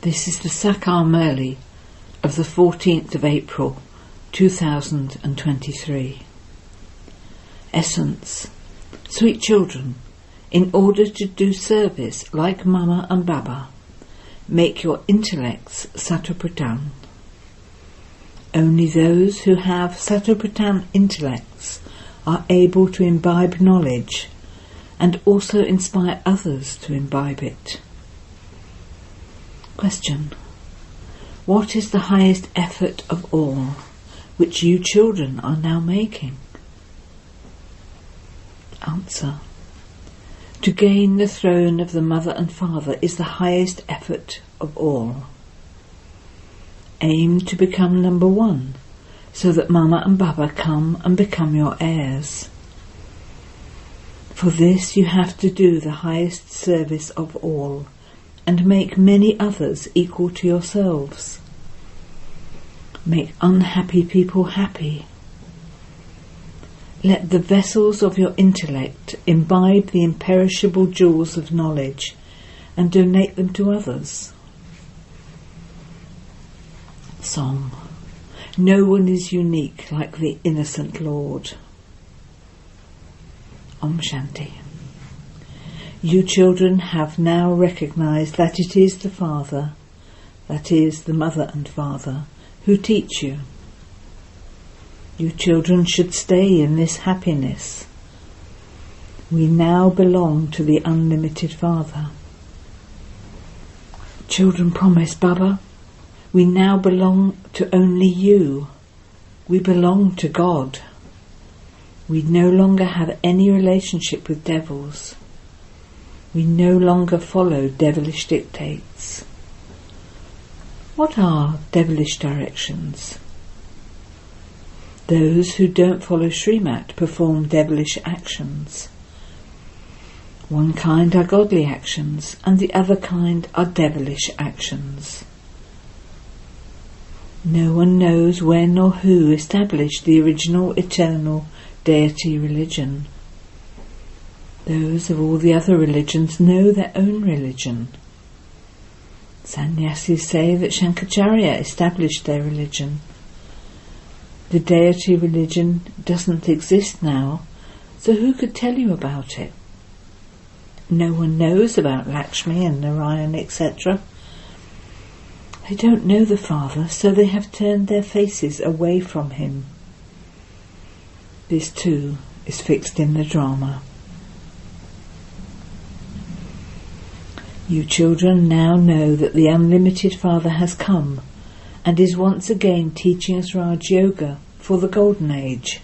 This is the Sakar Murli of the 14th of April 2023. Essence. Sweet children, in order to do service like Mama and Baba, make your intellects Satopradhan. Only those who have Satopradhan intellects are able to imbibe knowledge and also inspire others to imbibe it. Question. What is the highest effort of all, which you children are now making? Answer. To gain the throne of the Mother and Father is the highest effort of all. Aim to become number one, so that Mama and Baba come and become your heirs. For this you have to do the highest service of all, and make many others equal to yourselves. Make unhappy people happy. Let the vessels of your intellect imbibe the imperishable jewels of knowledge and donate them to others. Song. No one is unique like the innocent Lord. Om Shanti. You children have now recognized that it is the Father, that is the Mother and Father, who teach you. You children should stay in this happiness. We now belong to the unlimited Father. Children promise, Baba, we now belong to only you. We belong to God. We no longer have any relationship with devils. We no longer follow devilish dictates. What are devilish directions? Those who don't follow Srimat perform devilish actions. One kind are godly actions, and the other kind are devilish actions. No one knows when or who established the original eternal deity religion. Those of all the other religions know their own religion. Sannyasis say that Shankaracharya established their religion. The deity religion doesn't exist now, so who could tell you about it? No one knows about Lakshmi and Narayan, etc. They don't know the Father, so they have turned their faces away from him. This too is fixed in the drama. You children now know that the unlimited Father has come and is once again teaching us Raj Yoga for the Golden Age.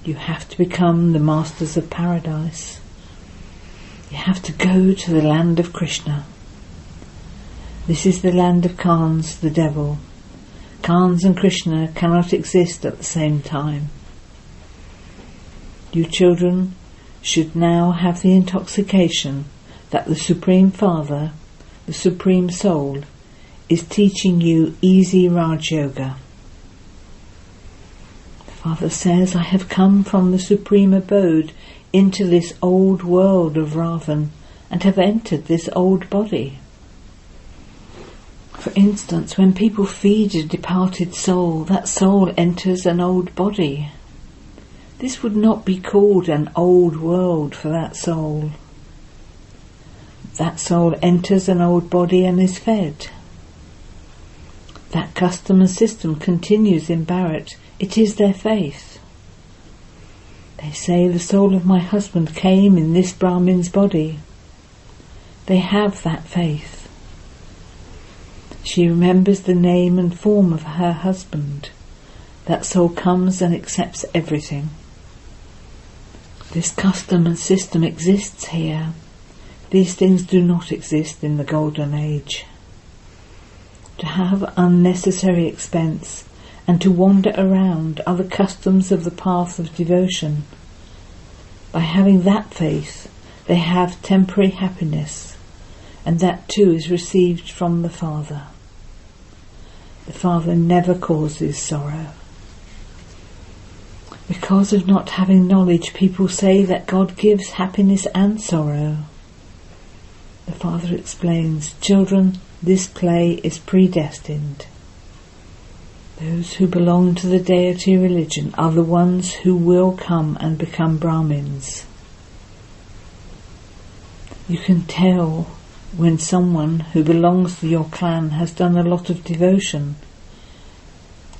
You have to become the masters of paradise. You have to go to the land of Krishna. This is the land of Kans, the devil. Kans and Krishna cannot exist at the same time. You children should now have the intoxication that the Supreme Father, the Supreme Soul, is teaching you easy Raj Yoga. The Father says, I have come from the Supreme Abode into this old world of Ravan and have entered this old body. For instance, when people feed a departed soul, that soul enters an old body. This would not be called an old world for that soul. That soul enters an old body and is fed. That custom and system continues in Bharat. It is their faith. They say the soul of my husband came in this Brahmin's body. They have that faith. She remembers the name and form of her husband. That soul comes and accepts everything. This custom and system exists here. These things do not exist in the Golden Age. To have unnecessary expense and to wander around are the customs of the path of devotion. By having that faith, they have temporary happiness, and that too is received from the Father. The Father never causes sorrow. Because of not having knowledge, people say that God gives happiness and sorrow. The Father explains, children, This play is predestined. Those who belong to the deity religion are the ones who will come and become Brahmins. You can tell when someone who belongs to your clan has done a lot of devotion.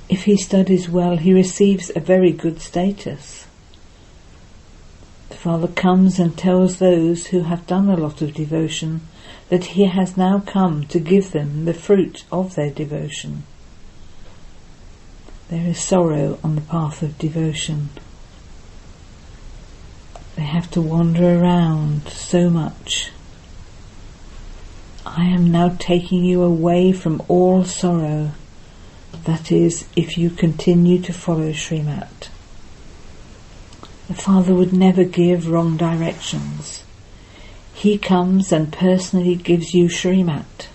If he studies well, he receives a very good status. The Father comes and tells those who have done a lot of devotion that he has now come to give them the fruit of their devotion. There is sorrow on the path of devotion. They have to wander around so much. I am now taking you away from all sorrow. That is, if you continue to follow Srimat. The Father would never give wrong directions. He comes and personally gives you Srimat.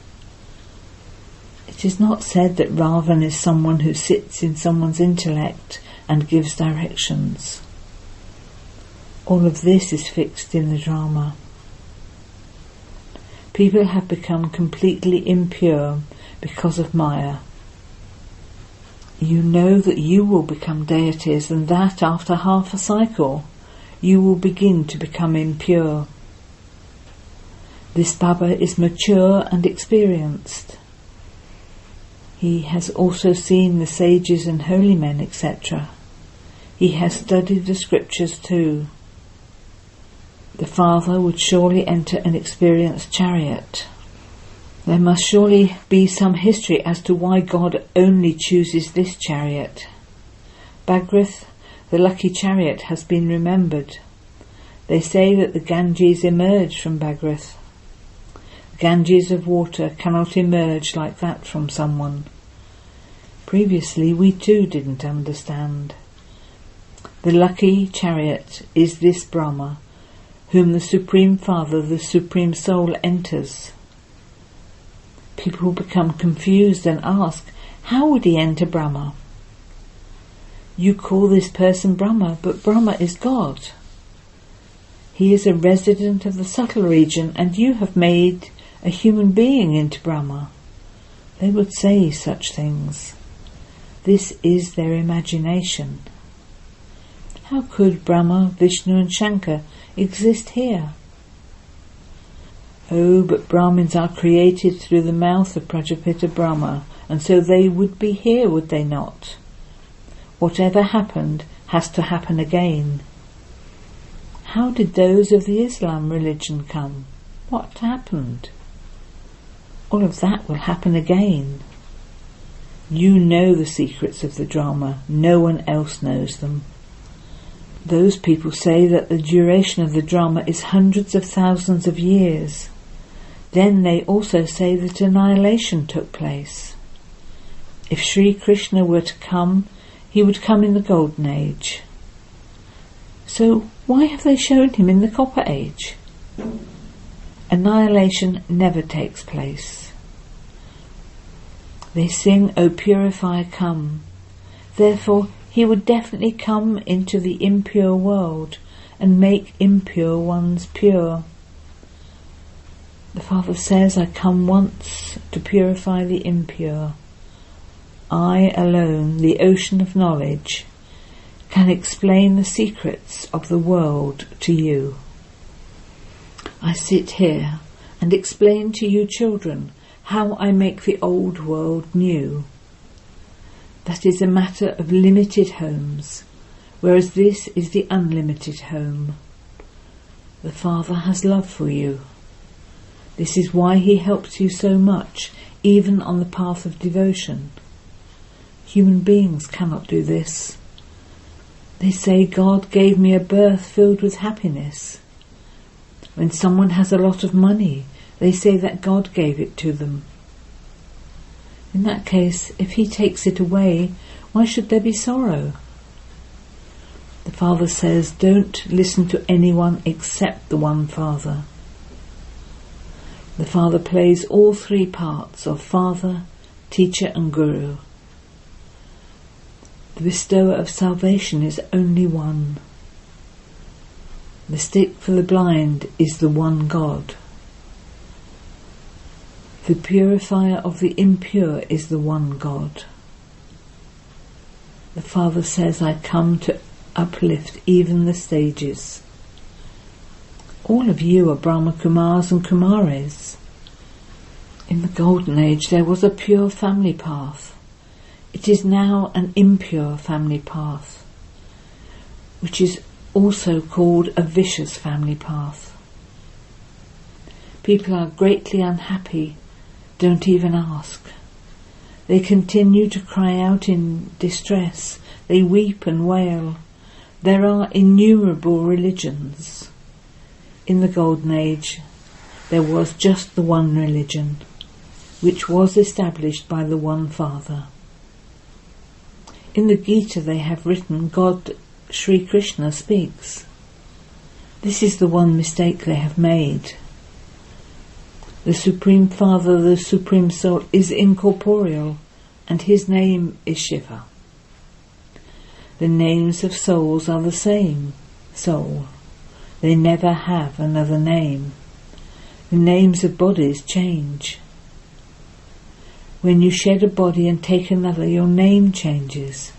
It is not said that Ravan is someone who sits in someone's intellect and gives directions. All of this is fixed in the drama. People have become completely impure because of Maya. You know that you will become deities, and that after half a cycle you will begin to become impure. This Baba is mature and experienced. He has also seen the sages and holy men, etc. He has studied the scriptures too. The Father would surely enter an experienced chariot. There must surely be some history as to why God only chooses this chariot. Bhagrath, the lucky chariot, has been remembered. They say that the Ganges emerged from Bhagrath. Ganges of water cannot emerge like that from someone. Previously we too didn't understand. The lucky chariot is this Brahma, whom the Supreme Father, the Supreme Soul, enters. People become confused and ask, how would he enter Brahma? You call this person Brahma, but Brahma is God. He is a resident of the subtle region, and you have made a human being into Brahma. They would say such things. This is their imagination. How could Brahma, Vishnu and Shankar exist here? Oh, but Brahmins are created through the mouth of Prajapita Brahma, and so they would be here, would they not? Whatever happened has to happen again. How did those of the Islam religion come? What happened? All of that will happen again. You know the secrets of the drama. No one else knows them. Those people say that the duration of the drama is hundreds of thousands of years. Then they also say that annihilation took place. If Sri Krishna were to come, he would come in the Golden Age. So why have they shown him in the Copper Age? Annihilation never takes place. They sing, O purifier, come. Therefore he would definitely come into the impure world and make impure ones pure. The Father says, I come once to purify the impure. I alone, the ocean of knowledge, can explain the secrets of the world to you. I sit here and explain to you children how I make the old world new. That is a matter of limited homes, whereas this is the unlimited home. The Father has love for you. This is why he helps you so much, even on the path of devotion. Human beings cannot do this. They say, God gave me a birth filled with happiness. When someone has a lot of money, they say that God gave it to them. In that case, if he takes it away, why should there be sorrow? The Father says, don't listen to anyone except the one Father. The Father plays all three parts of Father, Teacher and Guru. The bestower of salvation is only one. The stick for the blind is the one God. The purifier of the impure is the one God. The Father says, I come to uplift even the stages. All of you are Brahma Kumaris and Kumaris. In the Golden Age there was a pure family path. It is now an impure family path, which is also called a vicious family path. People are greatly unhappy, don't even ask. They continue to cry out in distress. They weep and wail. There are innumerable religions. In the Golden Age, there was just the one religion, which was established by the one Father. In the Gita they have written, God Sri Krishna speaks. This is the one mistake they have made. The Supreme Father, the Supreme Soul, is incorporeal, and his name is Shiva. The names of souls are the same soul. They never have another name. The names of bodies change. When you shed a body and take another, your name changes.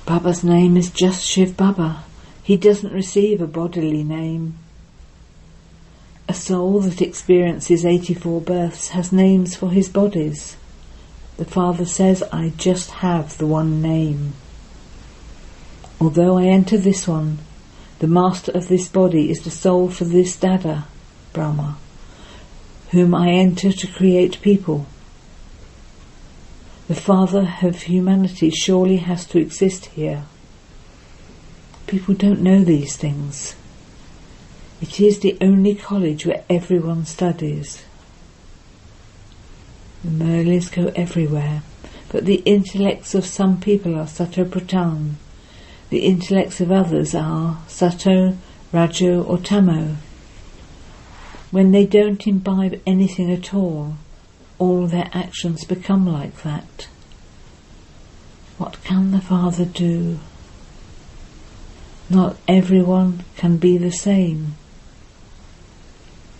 Baba's name is just Shiv Baba. He doesn't receive a bodily name. A soul that experiences 84 births has names for his bodies. The Father says, I just have the one name. Although I enter this one, the master of this body is the soul for this Dada, Brahma, whom I enter to create people. The Father of humanity surely has to exist here. People don't know these things. It is the only college where everyone studies. The Murlis go everywhere, but the intellects of some people are Sato Pratan. The intellects of others are Sato, Rajo or Tamo. When they don't imbibe anything at all their actions become like that. What can the Father do? Not everyone can be the same.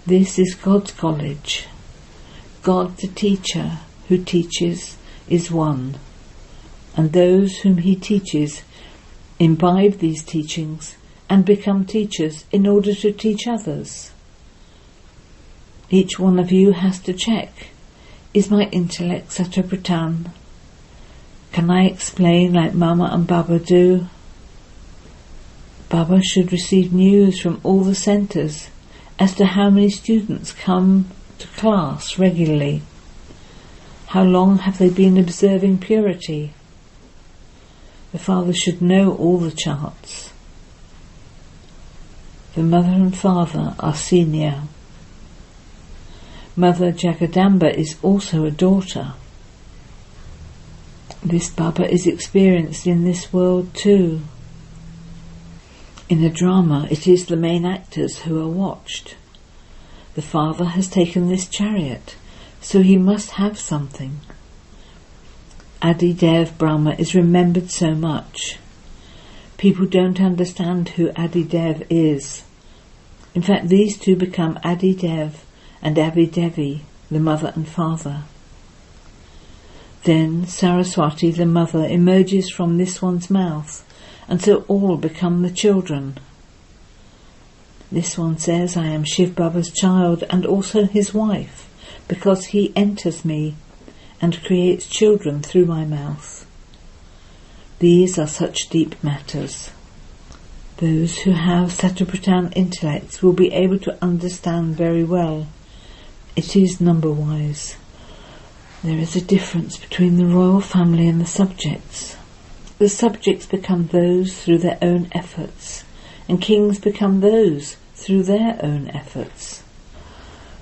This is God's college. God the teacher who teaches is one, and those whom he teaches imbibe these teachings and become teachers in order to teach others. Each one of you has to check, is my intellect Sato Pratan? Can I explain like Mama and Baba do? Baba should receive news from all the centres as to how many students come to class regularly. How long have they been observing purity? The Father should know all the charts. The Mother and Father are senior. Mother Jagadamba is also a daughter. This Baba is experienced in this world too. In a drama, it is the main actors who are watched. The Father has taken this chariot, so he must have something. Adi Dev Brahma is remembered so much. People don't understand who Adi Dev is. In fact, these two become Adi Dev and Adi Devi, the mother and father. Then Saraswati, the mother, emerges from this one's mouth, and so all become the children. This one says, I am Shiv Baba's child and also his wife, because he enters me and creates children through my mouth. These are such deep matters. Those who have Satopratan intellects will be able to understand very well. It is number-wise. There is a difference between the royal family and the subjects. The subjects become those through their own efforts, and kings become those through their own efforts.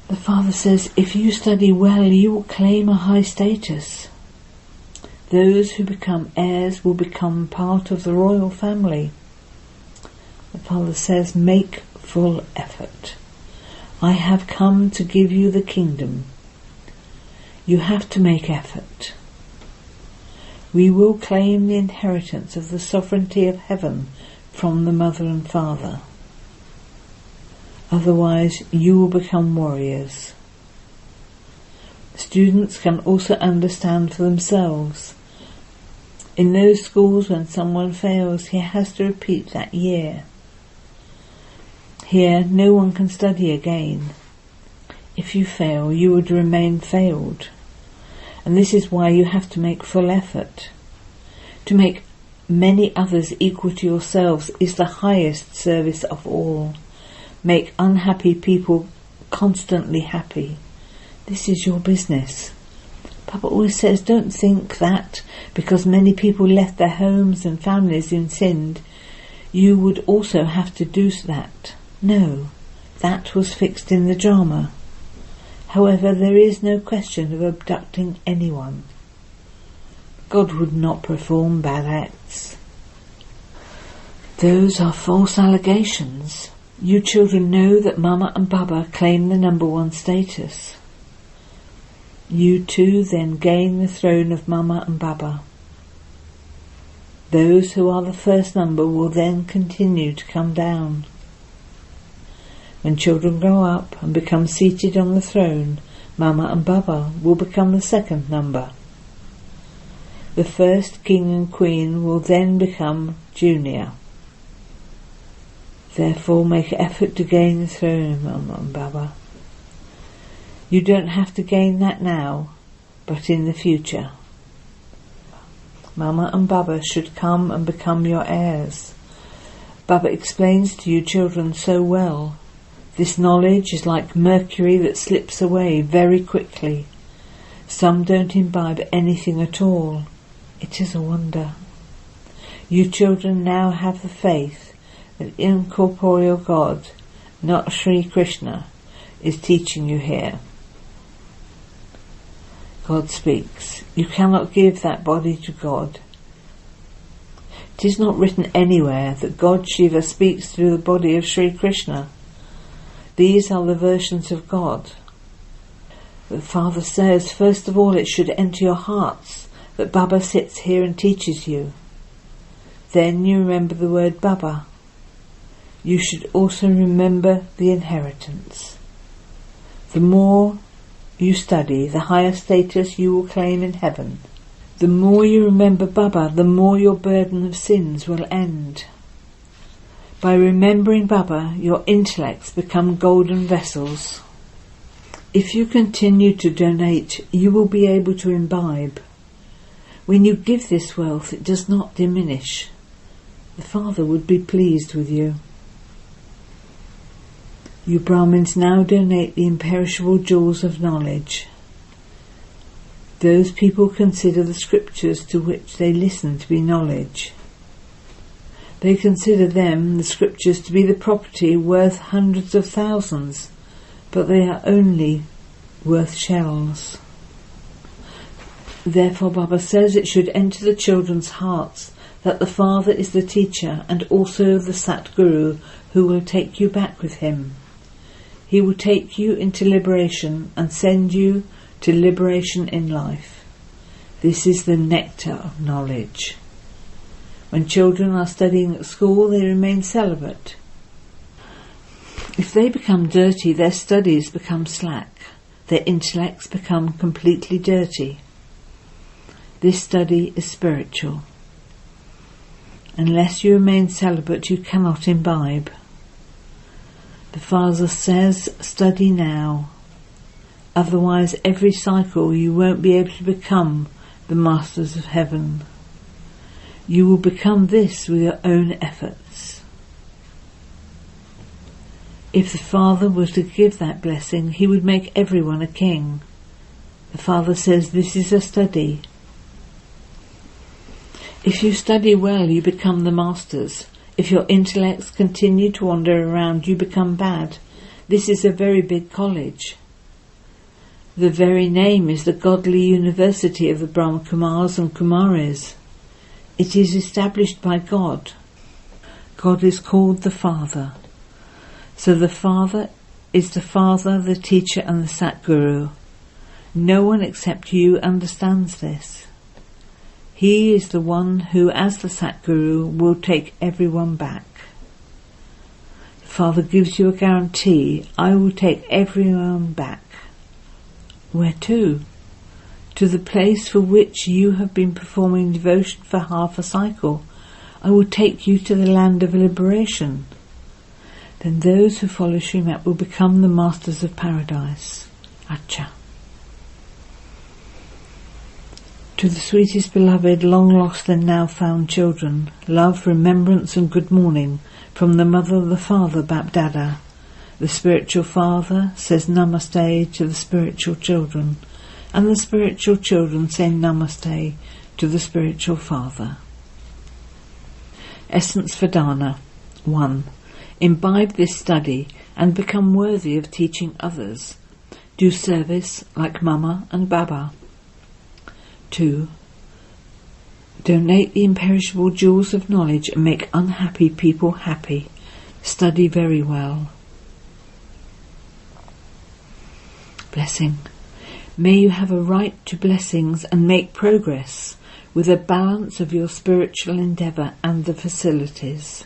The Father says, if you study well, you will claim a high status. Those who become heirs will become part of the royal family. The Father says, make full effort. I have come to give you the kingdom. You have to make effort. We will claim the inheritance of the sovereignty of heaven from the Mother and Father. Otherwise, you will become warriors. Students can also understand for themselves. In those schools, when someone fails, he has to repeat that year. Here, no one can study again. If you fail, you would remain failed. And this is why you have to make full effort. To make many others equal to yourselves is the highest service of all. Make unhappy people constantly happy. This is your business. Papa always says, don't think that because many people left their homes and families and sinned, you would also have to do that. No, that was fixed in the drama. However, there is no question of abducting anyone. God would not perform bad acts. Those are false allegations. You children know that Mama and Baba claim the number one status. You too then gain the throne of Mama and Baba. Those who are the first number will then continue to come down. When children grow up and become seated on the throne, Mama and Baba will become the second number. The first king and queen will then become junior. Therefore make effort to gain the throne of Mama and Baba. You don't have to gain that now, but in the future. Mama and Baba should come and become your heirs. Baba explains to you children so well. This knowledge is like mercury that slips away very quickly. Some don't imbibe anything at all. It is a wonder. You children now have the faith that incorporeal God, not Sri Krishna, is teaching you here. God speaks. You cannot give that body to God. It is not written anywhere that God Shiva speaks through the body of Sri Krishna. These are the versions of God. The Father says, first of all, it should enter your hearts that Baba sits here and teaches you. Then you remember the word Baba. You should also remember the inheritance. The more you study, the higher status you will claim in heaven. The more you remember Baba, the more your burden of sins will end. By remembering Baba, your intellects become golden vessels. If you continue to donate, you will be able to imbibe. When you give this wealth, it does not diminish. The Father would be pleased with you. You Brahmins now donate the imperishable jewels of knowledge. Those people consider the scriptures to which they listen to be knowledge. They consider them, the scriptures, to be the property worth hundreds of thousands, but they are only worth shells. Therefore Baba says it should enter the children's hearts that the Father is the teacher and also the Satguru who will take you back with him. He will take you into liberation and send you to liberation in life. This is the nectar of knowledge. When children are studying at school, they remain celibate. If they become dirty, their studies become slack. Their intellects become completely dirty. This study is spiritual. Unless you remain celibate, you cannot imbibe. The Father says, study now. Otherwise, every cycle you won't be able to become the masters of heaven. You will become this with your own efforts. If the Father was to give that blessing, he would make everyone a king. The Father says this is a study. If you study well, you become the masters. If your intellects continue to wander around, you become bad. This is a very big college. The very name is the godly university of the Brahma Kumaris and Kumaris. It is established by God. God is called the Father. So the Father is the Father, the Teacher and the Satguru. No one except you understands this. He is the one who, as the Satguru, will take everyone back. The Father gives you a guarantee, I will take everyone back. Where to? To the place for which you have been performing devotion for half a cycle. I will take you to the land of liberation. Then those who follow Srimad will become the masters of paradise. Acha. To the sweetest beloved, long lost and now found children, love, remembrance and good morning from the mother, the father, Bapdada. The spiritual father says namaste to the spiritual children, and the spiritual children say namaste to the spiritual father. Essence for Dana. 1. Imbibe this study and become worthy of teaching others. Do service like Mama and Baba. 2. Donate the imperishable jewels of knowledge and make unhappy people happy. Study very well. Blessing. May you have a right to blessings and make progress with a balance of your spiritual endeavour and the facilities.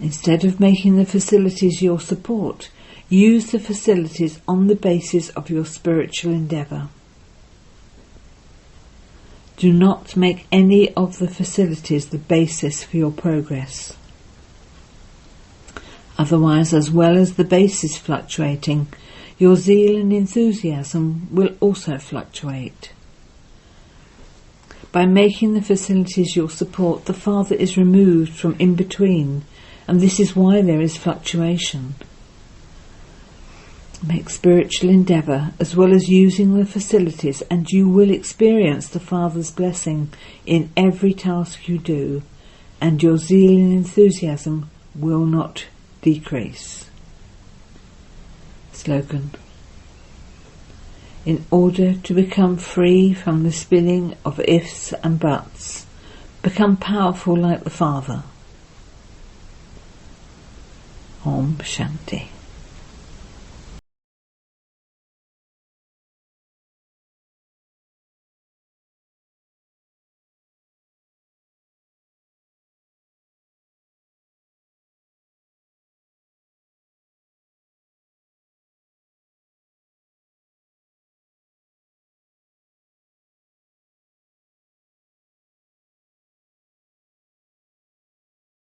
Instead of making the facilities your support, use the facilities on the basis of your spiritual endeavour. Do not make any of the facilities the basis for your progress. Otherwise, as well as the basis fluctuating, your zeal and enthusiasm will also fluctuate. By making the facilities your support, the Father is removed from in between, and this is why there is fluctuation. Make spiritual endeavour as well as using the facilities, and you will experience the Father's blessing in every task you do, and your zeal and enthusiasm will not decrease. Slogan. In order to become free from the spinning of ifs and buts, become powerful like the Father. Om Shanti.